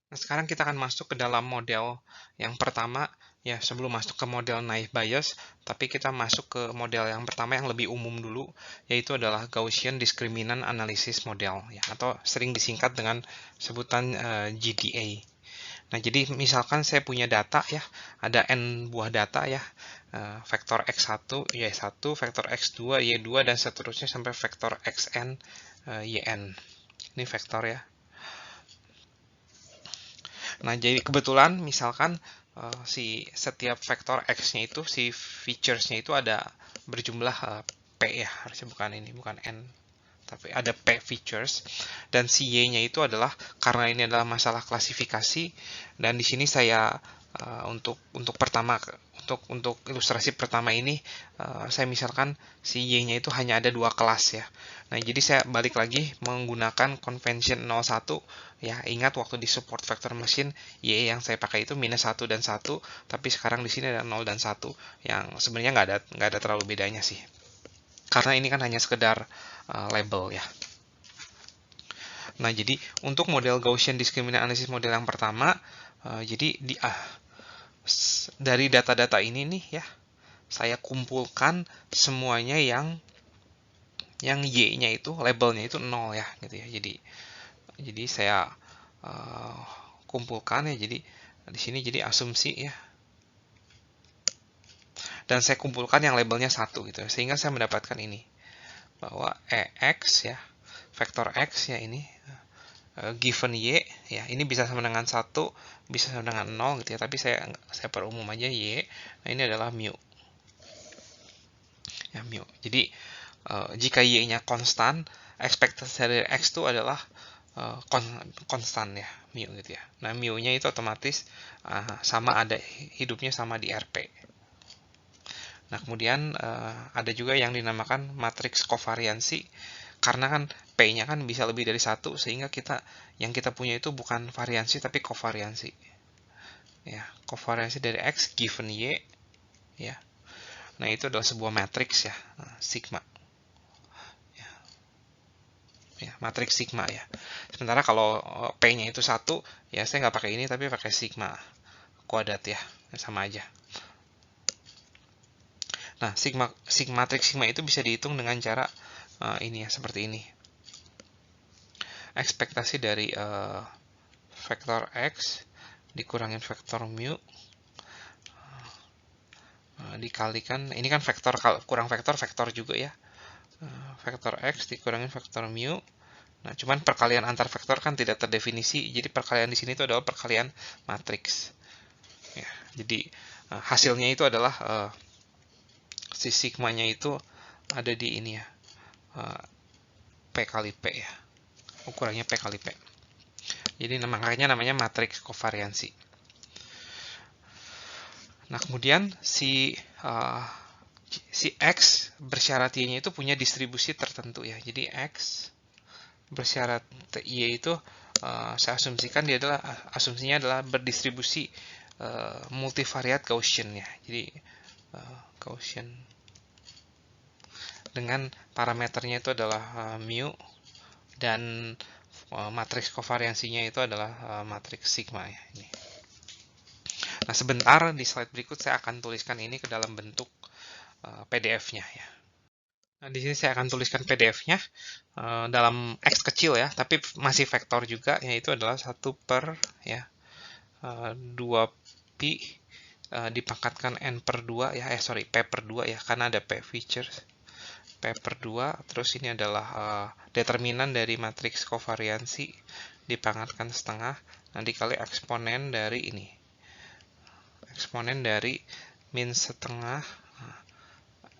Nah, sekarang kita akan masuk ke dalam model yang pertama, ya sebelum masuk ke model naive Bayes, tapi kita masuk ke model yang pertama yang lebih umum dulu, yaitu adalah Gaussian Discriminant Analysis Model, ya, atau sering disingkat dengan sebutan GDA. Nah, jadi misalkan saya punya data ya, ada n buah data ya, vektor x1, y1, vektor x2, y2, dan seterusnya sampai vektor xn, yn. Ini vektor ya. Nah, jadi kebetulan misalkan si setiap vektor x-nya itu, si features-nya itu ada berjumlah p ya, harusnya bukan ini, bukan n, tapi ada p features, dan si y-nya itu adalah, karena ini adalah masalah klasifikasi, dan di sini saya untuk pertama, untuk ilustrasi pertama ini, saya misalkan si y-nya itu hanya ada dua kelas ya. Nah, jadi saya balik lagi menggunakan convention 01 ya. Ingat waktu di support vector machine, y yang saya pakai itu minus 1 dan 1, tapi sekarang di sini ada 0 dan 1, yang sebenarnya nggak ada terlalu bedanya sih. Karena ini kan hanya sekedar label ya. Nah, jadi untuk model Gaussian Discriminant Analysis model yang pertama, jadi dari data-data ini nih ya, saya kumpulkan semuanya yang y-nya itu labelnya itu 0 ya gitu ya. Jadi saya kumpulkan ya. Jadi di sini jadi asumsi ya. Dan saya kumpulkan yang labelnya 1 gitu ya. Sehingga saya mendapatkan ini, bahwa EX ya, vektor X ya ini, given Y ya, ini bisa sama dengan 1, bisa sama dengan 0 gitu ya, tapi saya perumum aja Y. Nah, ini adalah mu. Ya, mu. Jadi jika Y-nya konstan, ekspektasi dari X itu adalah konstan ya, mu gitu ya. Nah, mu-nya itu otomatis sama, ada hidupnya sama di RP. Nah, kemudian ada juga yang dinamakan matriks kovariansi, karena kan P-nya kan bisa lebih dari 1, sehingga yang kita punya itu bukan variansi tapi kovariansi. Ya, kovariansi dari X given Y ya. Nah, itu adalah sebuah matriks ya, sigma. Ya, matriks sigma ya. Sementara kalau P-nya itu 1, ya saya nggak pakai ini tapi pakai sigma kuadrat ya, sama aja. Nah, matriks sigma itu bisa dihitung dengan cara ini ya, seperti ini. Ekspektasi dari vektor X dikurangin vektor mu dikalikan, ini kan vektor, kurang vektor juga ya. Vektor X dikurangin vektor mu. Nah, cuman perkalian antar vektor kan tidak terdefinisi, jadi perkalian di sini itu adalah perkalian matriks. Ya, jadi hasilnya itu adalah si sigmanya itu ada di ini ya, P kali P ya, ukurannya P kali P. Jadi makanya namanya matriks kovariansi. Nah, kemudian si X bersyarat Y-nya itu punya distribusi tertentu ya. Jadi X bersyarat Y itu saya asumsikan asumsinya adalah berdistribusi multivariat Gaussian ya. Jadi Gaussian dengan parameternya itu adalah mu, dan matriks kovariansinya itu adalah matriks sigma ya ini. Nah, sebentar di slide berikut saya akan tuliskan ini ke dalam bentuk PDF-nya ya. Nah, di sini saya akan tuliskan PDF-nya dalam X kecil ya, tapi masih vektor juga, yaitu adalah 1 per ya 2pi dipangkatkan n per 2 ya, P per 2 ya, karena ada P features. P per 2, terus ini adalah determinan dari matriks kovariansi dipangkatkan setengah, nah dikali eksponen dari ini. Eksponen dari min setengah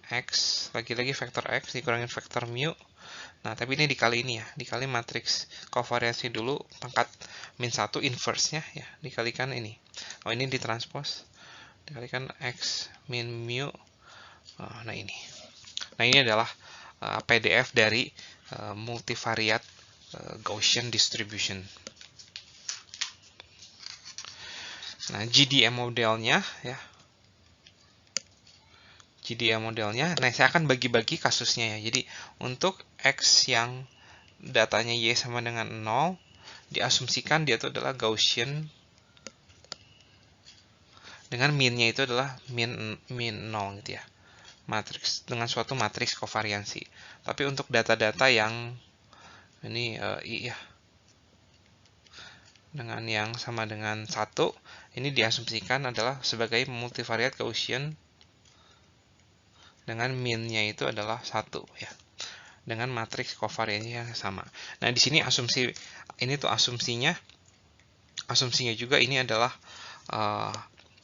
X, lagi-lagi vektor X dikurangin vektor mu. Nah, tapi ini dikali ini ya, dikali matriks kovariansi dulu, pangkat min 1 inverse-nya ya, dikalikan ini. Oh, ini ditranspos, dikalikan X min mu. Nah, ini. Nah, ini adalah PDF dari multivariate Gaussian distribution. Nah, GDM modelnya ya. GDM modelnya. Nah, saya akan bagi-bagi kasusnya ya. Jadi, untuk X yang datanya Y sama dengan 0, diasumsikan dia itu adalah Gaussian dengan minnya itu adalah min 0 gitu ya. Matriks dengan suatu matriks kovariansi. Tapi untuk data-data yang ini I ya, dengan yang sama dengan 1, ini diasumsikan adalah sebagai multivariat Gaussian dengan minnya itu adalah 1 ya, dengan matriks kovariansi yang sama. Nah, di sini asumsi ini tuh asumsinya juga ini adalah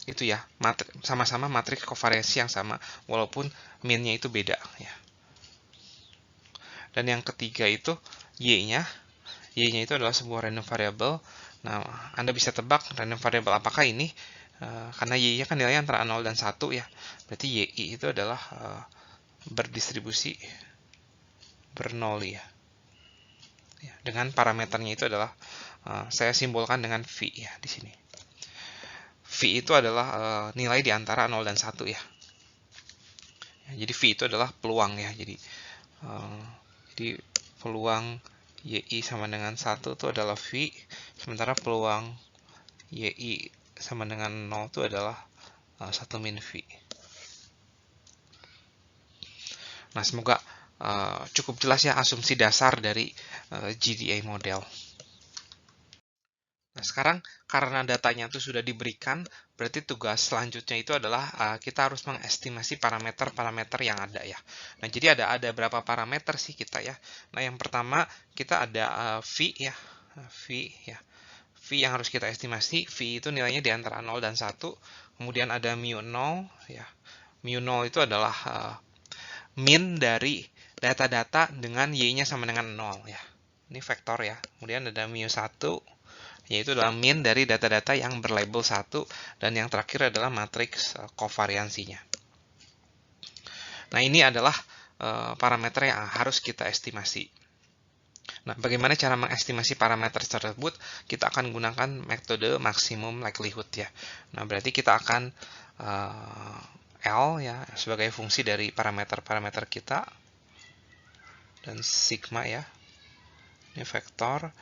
itu ya, sama-sama matriks kovariansi yang sama walaupun minnya itu beda ya. Dan yang ketiga itu y-nya itu adalah sebuah random variable. Nah, Anda bisa tebak random variable apakah ini, karena y-nya kan nilainya antara 0 dan 1 ya. Berarti y itu adalah berdistribusi Bernoulli ya. Dengan parameternya itu adalah saya simbolkan dengan V ya di sini. V itu adalah nilai di antara 0 dan 1 ya. Jadi V itu adalah peluang ya. Jadi peluang YI sama dengan 1 itu adalah V, sementara peluang YI sama dengan 0 itu adalah 1 min V. Nah, semoga cukup jelas ya asumsi dasar dari GDA model. Nah, sekarang karena datanya itu sudah diberikan, berarti tugas selanjutnya itu adalah kita harus mengestimasi parameter-parameter yang ada ya. Nah, jadi ada berapa parameter sih kita ya. Nah, yang pertama kita ada V ya. V ya. V yang harus kita estimasi, V itu nilainya di antara 0 dan 1. Kemudian ada mu 0 ya. Mu 0 itu adalah min dari data-data dengan y-nya sama dengan 0 ya. Ini vektor ya. Kemudian ada mu 1, yaitu adalah min dari data-data yang berlabel 1, dan yang terakhir adalah matriks kovariansinya. Nah, ini adalah parameter yang harus kita estimasi. Nah, bagaimana cara mengestimasi parameter tersebut? Kita akan gunakan metode maksimum likelihood ya. Nah, berarti kita akan L ya sebagai fungsi dari parameter-parameter kita, dan sigma ya. Ini vektor.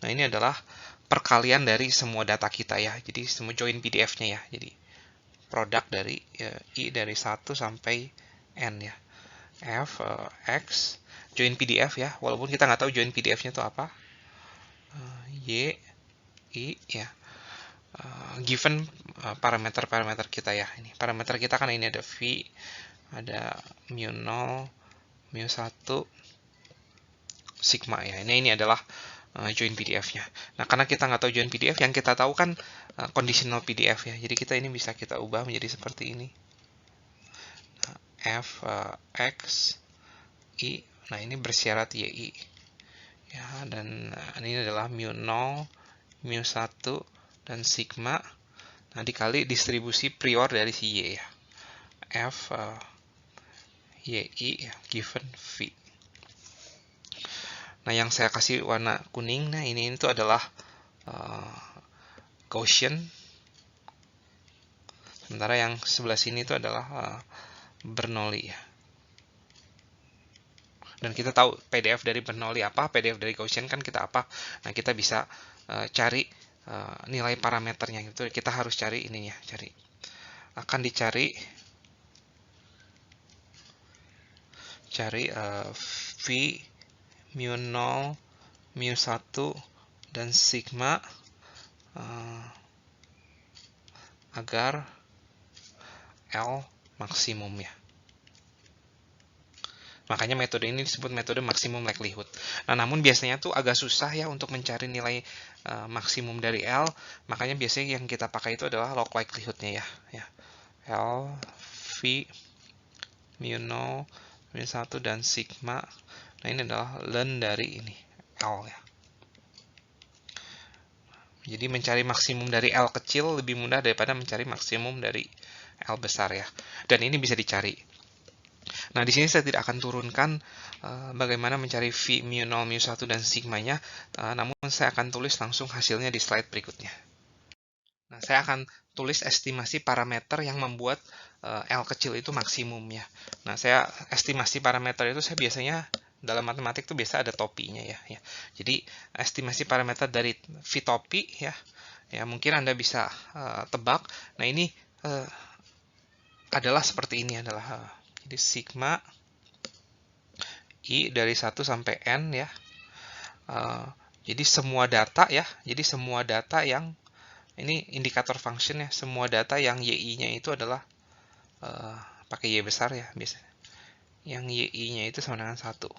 Nah, ini adalah perkalian dari semua data kita ya. Jadi semua join PDF-nya ya. Jadi produk dari I dari 1 sampai N ya. F, X, join PDF ya. Walaupun kita nggak tahu join PDF-nya itu apa. Y, I ya. Given parameter-parameter kita ya. Ini parameter kita kan ini ada V, ada mu 0, mu 1, sigma ya. Ini adalah join PDF-nya. Nah, karena kita nggak tahu join PDF, yang kita tahu kan conditional PDF ya. Jadi kita ini bisa kita ubah menjadi seperti ini. Nah, F, X, I. Nah, ini bersyarat YI. Ya, dan ini adalah mu 0, mu 1, dan sigma. Nah, dikali distribusi prior dari si Y ya. F, YI, given V. Nah, yang saya kasih warna kuning, nah ini itu adalah Gaussian. Sementara yang sebelah sini itu adalah Bernoulli ya. Dan kita tahu PDF dari Bernoulli apa, PDF dari Gaussian kan kita apa. Nah, kita bisa cari nilai parameternya itu. Kita harus cari ininya, akan dicari V, mu 0, mu 1, dan sigma agar L maksimum ya. Makanya metode ini disebut metode maksimum likelihood. Nah, namun biasanya tuh agak susah ya untuk mencari nilai maksimum dari L. Makanya biasanya yang kita pakai itu adalah log likelihood-nya ya. L, V, mu 0, mu 1, dan sigma. Nah, ini adalah ln dari ini, L ya. Jadi mencari maksimum dari L kecil lebih mudah daripada mencari maksimum dari L besar ya. Dan ini bisa dicari. Nah, di sini saya tidak akan turunkan bagaimana mencari V, mu 0, mu 1, dan sigmanya. Namun saya akan tulis langsung hasilnya di slide berikutnya. Nah, saya akan tulis estimasi parameter yang membuat L kecil itu maksimum ya. Nah, saya estimasi parameter itu saya biasanya dalam matematik tuh biasa ada topinya ya. Jadi estimasi parameter dari V topi ya mungkin Anda bisa tebak. Nah ini adalah seperti ini, adalah jadi sigma I dari 1 sampai N ya. Jadi semua data ya, jadi semua data yang ini indikator function ya, semua data yang YI-nya itu adalah pakai Y besar ya biasanya. Yang YI-nya itu sama dengan 1.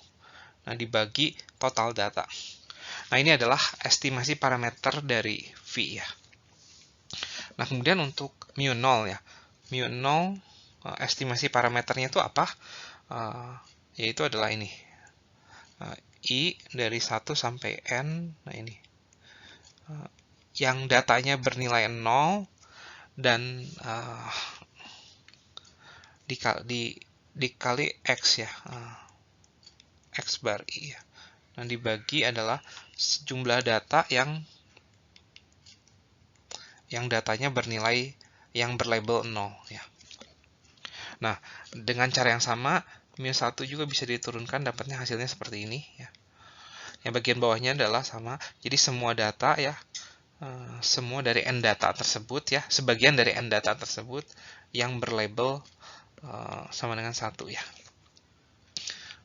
Nah, dibagi total data. Nah, ini adalah estimasi parameter dari V ya. Nah, kemudian untuk mu 0 ya. Mu 0 estimasi parameternya itu apa? Yaitu adalah ini. I dari 1 sampai N. Nah, ini. Yang datanya bernilai 0 dan dikali X ya. X bar I ya. Nah, dibagi adalah jumlah data yang datanya bernilai yang berlabel 0 ya. Nah, dengan cara yang sama mu 1 juga bisa diturunkan, dapatnya hasilnya seperti ini ya. Yang bagian bawahnya adalah sama. Jadi semua data ya, semua dari N data tersebut ya, sebagian dari N data tersebut yang berlabel sama dengan 1 ya.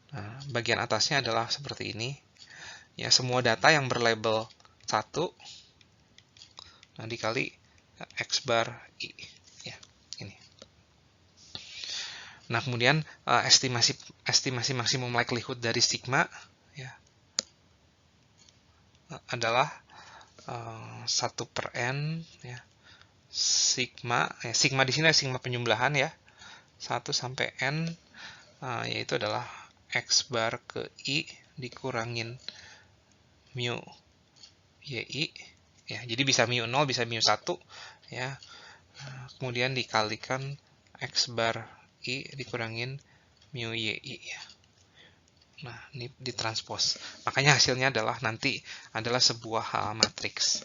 Nah, bagian atasnya adalah seperti ini. Ya, semua data yang berlabel 1 nah dikali X bar I ya, ini. Nah, kemudian estimasi maksimum likelihood dari sigma ya adalah 1 per N ya. Sigma di sini adalah sigma penjumlahan ya. 1 sampai N yaitu adalah X bar ke I dikurangin mu YI ya. Jadi bisa mu 0, bisa mu 1 ya. Kemudian dikalikan X bar I dikurangin mu YI ya. Nah, ini ditranspos. Makanya hasilnya adalah nanti adalah sebuah matriks.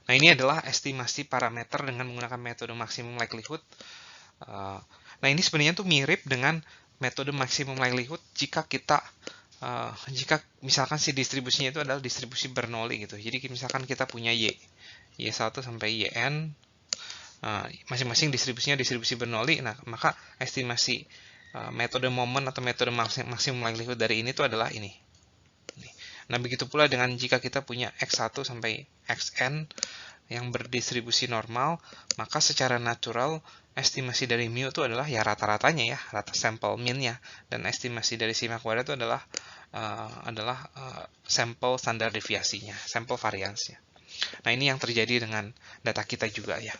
Nah, ini adalah estimasi parameter dengan menggunakan metode maksimum likelihood. Nah, ini sebenarnya tuh mirip dengan metode maksimum likelihood jika misalkan si distribusinya itu adalah distribusi Bernoulli gitu. Jadi misalkan kita punya Y1 sampai YN, masing-masing distribusinya distribusi Bernoulli. Nah, maka estimasi metode momen atau metode maksimum likelihood dari ini tuh adalah ini. Nah, begitu pula dengan jika kita punya X1 sampai Xn yang berdistribusi normal, maka secara natural estimasi dari mu itu adalah ya rata-ratanya ya, rata sampel mean-nya, dan estimasi dari sigma kuadrat itu adalah sampel standar deviasinya, sampel variansnya. Nah, ini yang terjadi dengan data kita juga ya.